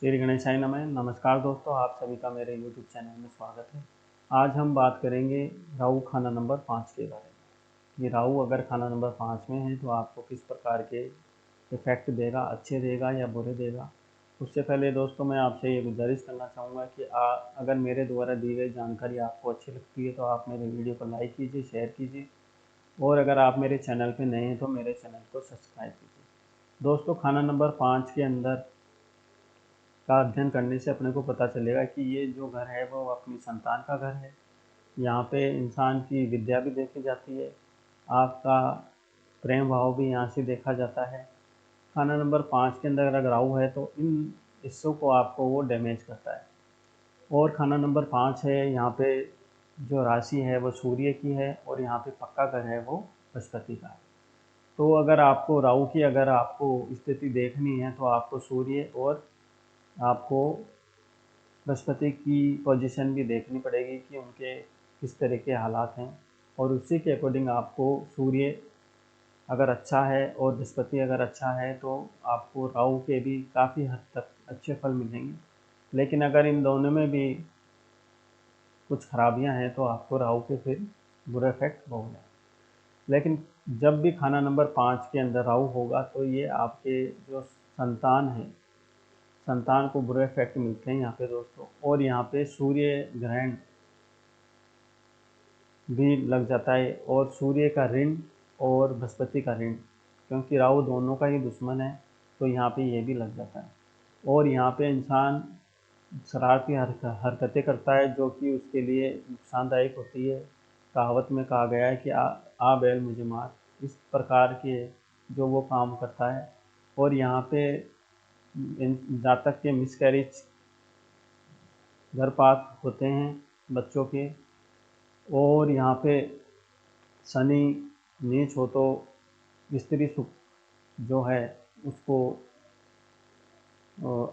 श्री गणेशाय नमः। नमस्कार दोस्तों, आप सभी का मेरे YouTube चैनल में स्वागत है। आज हम बात करेंगे राहु खाना नंबर 5 के बारे में। ये राहु अगर खाना नंबर 5 में है तो आपको किस प्रकार के इफ़ेक्ट देगा, अच्छे देगा या बुरे देगा। उससे पहले दोस्तों मैं आपसे ये गुजारिश करना चाहूँगा कि अगर मेरे द्वारा दी गई जानकारी आपको अच्छी लगती है तो आप मेरे वीडियो को लाइक कीजिए, शेयर कीजिए और अगर आप मेरे चैनल पर नए हैं तो मेरे चैनल को सब्सक्राइब कीजिए। दोस्तों, खाना नंबर 5 के अंदर का अध्ययन करने से अपने को पता चलेगा कि ये जो घर है वो अपनी संतान का घर है। यहाँ पे इंसान की विद्या भी देखी जाती है, आपका प्रेम भाव भी यहाँ से देखा जाता है। खाना नंबर 5 के अंदर अगर राहु है तो इन हिस्सों को आपको वो डैमेज करता है। और खाना नंबर 5 है, यहाँ पे जो राशि है वो सूर्य की है और यहाँ पे पक्का घर है वो बृहस्पति का है। तो अगर आपको राहु की अगर आपको स्थिति देखनी है तो आपको सूर्य और आपको बृहस्पति की पोजीशन भी देखनी पड़ेगी कि उनके किस तरह के हालात हैं और उसी के अकॉर्डिंग आपको सूर्य अगर अच्छा है और बृहस्पति अगर अच्छा है तो आपको राहु के भी काफ़ी हद तक अच्छे फल मिलेंगे। लेकिन अगर इन दोनों में भी कुछ खराबियां हैं तो आपको राहु के फिर बुरे इफेक्ट होंगे। लेकिन जब भी खाना नंबर 5 के अंदर राहु होगा तो ये आपके जो संतान है, संतान को बुरे इफेक्ट मिलते हैं यहाँ पे दोस्तों। और यहाँ पे सूर्य ग्रहण भी लग जाता है और सूर्य का ऋण और बृहस्पति का ऋण, क्योंकि राहु दोनों का ही दुश्मन है तो यहाँ पे ये भी लग जाता है। और यहाँ पे इंसान शरारती हरकतें करता है जो कि उसके लिए नुकसानदायक होती है। कहावत में कहा गया है कि आ बैल मुझे मार, इस प्रकार के जो वो काम करता है। और यहाँ पे जातक के मिसकैरेज गर्भपात होते हैं बच्चों के। और यहाँ पे शनि नीच हो तो स्त्री सुख जो है उसको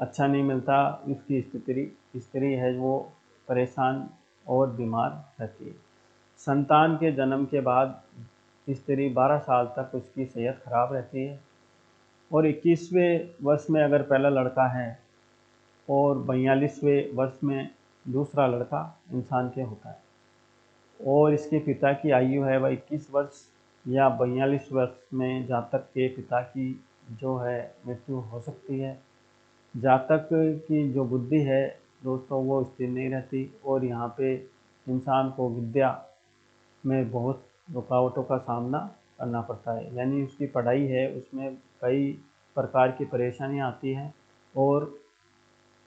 अच्छा नहीं मिलता। उसकी स्त्री है वो परेशान और बीमार रहती है। संतान के जन्म के बाद स्त्री 12 साल तक उसकी सेहत खराब रहती है। और 21वें वर्ष में अगर पहला लड़का है और 42वें वर्ष में दूसरा लड़का इंसान के होता है और इसके पिता की आयु है वह 21 वर्ष या 42 वर्ष में जातक के पिता की जो है मृत्यु हो सकती है। जातक की जो बुद्धि है दोस्तों वो स्थिर नहीं रहती और यहाँ पे इंसान को विद्या में बहुत रुकावटों का सामना करना पड़ता है। यानी उसकी पढ़ाई है उसमें कई प्रकार की परेशानियाँ आती हैं और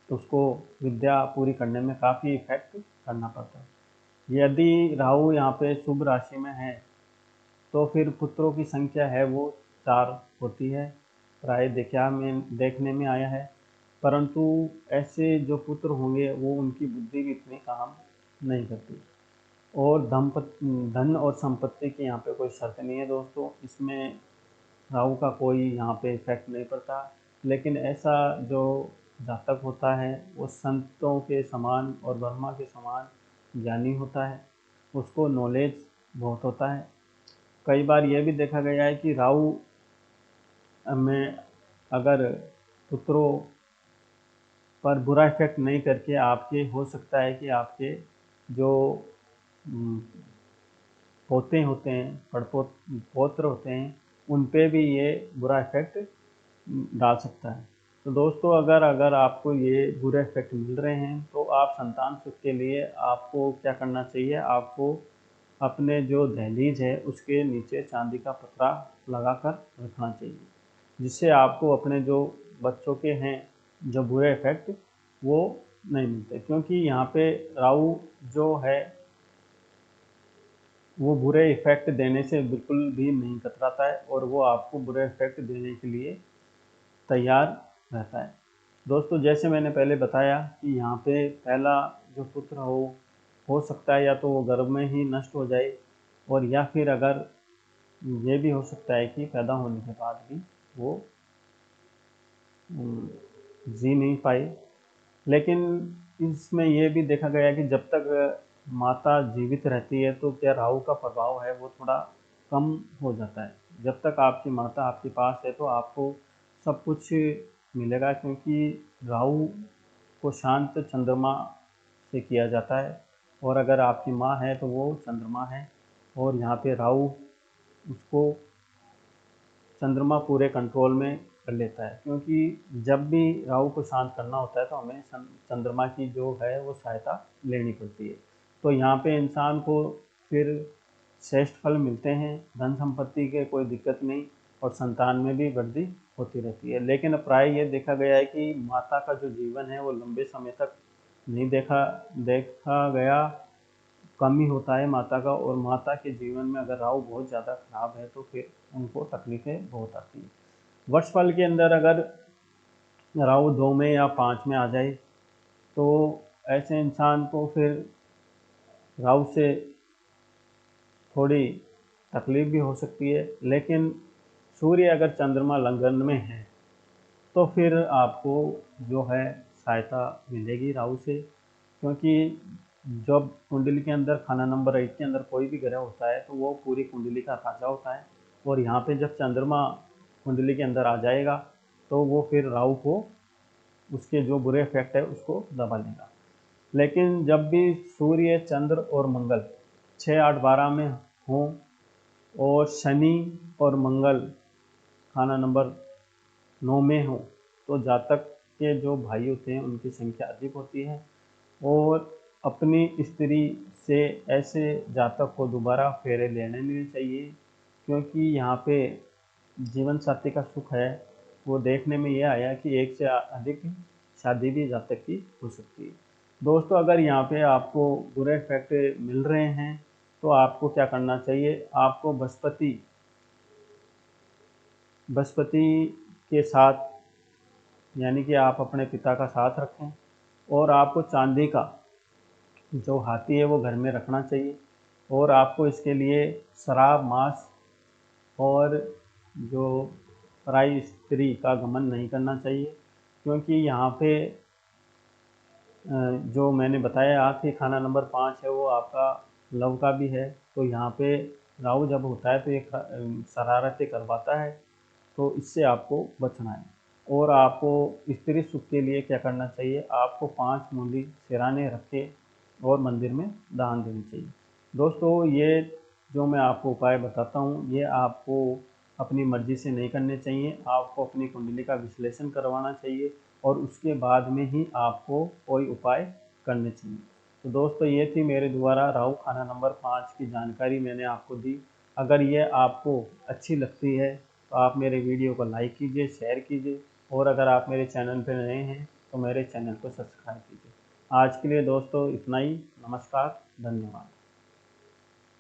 उसको विद्या पूरी करने में काफ़ी इफेक्ट करना पड़ता है। यदि राहु यहाँ पे शुभ राशि में है तो फिर पुत्रों की संख्या है वो 4 होती है, प्राय देखने में आया है। परंतु ऐसे जो पुत्र होंगे वो उनकी बुद्धि भी इतनी काम नहीं करती। और धन और संपत्ति की यहाँ पे कोई शर्त नहीं है दोस्तों, इसमें राहु का कोई यहाँ पे इफेक्ट नहीं पड़ता। लेकिन ऐसा जो जातक होता है वो संतों के समान और ब्रह्मा के समान ज्ञानी होता है, उसको नॉलेज बहुत होता है। कई बार ये भी देखा गया है कि राहु में अगर पुत्रों पर बुरा इफेक्ट नहीं करके आपके हो सकता है कि आपके जो पोते होते हैं, पौत्र होते हैं, उन पे भी ये बुरा इफेक्ट डाल सकता है। तो दोस्तों अगर आपको ये बुरे इफेक्ट मिल रहे हैं तो आप संतान सुख के लिए आपको क्या करना चाहिए, आपको अपने जो दहलीज है उसके नीचे चांदी का पतरा लगाकर रखना चाहिए, जिससे आपको अपने जो बच्चों के हैं जो बुरे इफेक्ट वो नहीं मिलते। क्योंकि यहाँ पे राहु जो है वो बुरे इफेक्ट देने से बिल्कुल भी नहीं कतराता है और वो आपको बुरे इफेक्ट देने के लिए तैयार रहता है। दोस्तों जैसे मैंने पहले बताया कि यहाँ पे पहला जो पुत्र हो सकता है या तो वो गर्भ में ही नष्ट हो जाए और या फिर अगर ये भी हो सकता है कि पैदा होने के बाद भी वो जी नहीं पाए। लेकिन इसमें ये भी देखा गया है कि जब तक माता जीवित रहती है तो क्या राहु का प्रभाव है वो थोड़ा कम हो जाता है। जब तक आपकी माता आपके पास है तो आपको सब कुछ मिलेगा, क्योंकि राहु को शांत चंद्रमा से किया जाता है, और अगर आपकी माँ है तो वो चंद्रमा है, और यहाँ पे राहु उसको चंद्रमा पूरे कंट्रोल में कर लेता है, क्योंकि जब भी राहु को शांत करना होता है तो हमें चंद्रमा की जो है वो सहायता लेनी पड़ती है। तो यहाँ पे इंसान को फिर श्रेष्ठ फल मिलते हैं, धन संपत्ति के कोई दिक्कत नहीं, और संतान में भी वृद्धि होती रहती है। लेकिन प्राय ये देखा गया है कि माता का जो जीवन है वो लंबे समय तक नहीं देखा गया, कम ही होता है माता का। और माता के जीवन में अगर राहु बहुत ज़्यादा खराब है तो फिर उनको तकलीफ़ें बहुत आती हैं। वर्षफल के अंदर अगर राहु 2 में या 5 में आ जाए तो ऐसे इंसान को फिर राहु से थोड़ी तकलीफ भी हो सकती है। लेकिन सूर्य अगर चंद्रमा लग्न में है तो फिर आपको जो है सहायता मिलेगी राहु से, क्योंकि जब कुंडली के अंदर खाना नंबर 1 के अंदर कोई भी ग्रह होता है तो वो पूरी कुंडली का राजा होता है, और यहाँ पे जब चंद्रमा कुंडली के अंदर आ जाएगा तो वो फिर राहु को उसके जो बुरे इफेक्ट है उसको दबा लेगा। लेकिन जब भी सूर्य, चंद्र और मंगल 6, 8, 12 में हों, और शनि और मंगल खाना नंबर 9 में हो, तो जातक के जो भाई होते हैं उनकी संख्या अधिक होती है, और अपनी स्त्री से ऐसे जातक को दोबारा फेरे लेने नहीं चाहिए, क्योंकि यहाँ पे जीवन साथी का सुख है वो देखने में ये आया कि एक से अधिक शादी भी जातक की हो सकती है। दोस्तों, अगर यहाँ पे आपको बुरे इफेक्ट मिल रहे हैं तो आपको क्या करना चाहिए, आपको बृहस्पति के साथ, यानी कि आप अपने पिता का साथ रखें, और आपको चांदी का जो हाथी है वो घर में रखना चाहिए, और आपको इसके लिए शराब, मांस और जो पराई स्त्री का गमन नहीं करना चाहिए, क्योंकि यहाँ पे जो मैंने बताया कि खाना नंबर 5 है वो आपका लव का भी है। तो यहाँ पे राहु जब होता है तो ये शरारतें करवाता है, तो इससे आपको बचना है। और आपको स्त्री सुख के लिए क्या करना चाहिए, आपको 5 मूली सिराने रख के और मंदिर में दान देनी चाहिए। दोस्तों, ये जो मैं आपको उपाय बताता हूँ ये आपको अपनी मर्जी से नहीं करने चाहिए, आपको अपनी कुंडली का विश्लेषण करवाना चाहिए, और उसके बाद में ही आपको कोई उपाय करने चाहिए। तो दोस्तों, ये थी मेरे द्वारा राहु खाना नंबर 5 की जानकारी मैंने आपको दी। अगर ये आपको अच्छी लगती है तो आप मेरे वीडियो को लाइक कीजिए, शेयर कीजिए, और अगर आप मेरे चैनल पर नए हैं तो मेरे चैनल को सब्सक्राइब कीजिए। आज के लिए दोस्तों इतना ही। नमस्कार, धन्यवाद।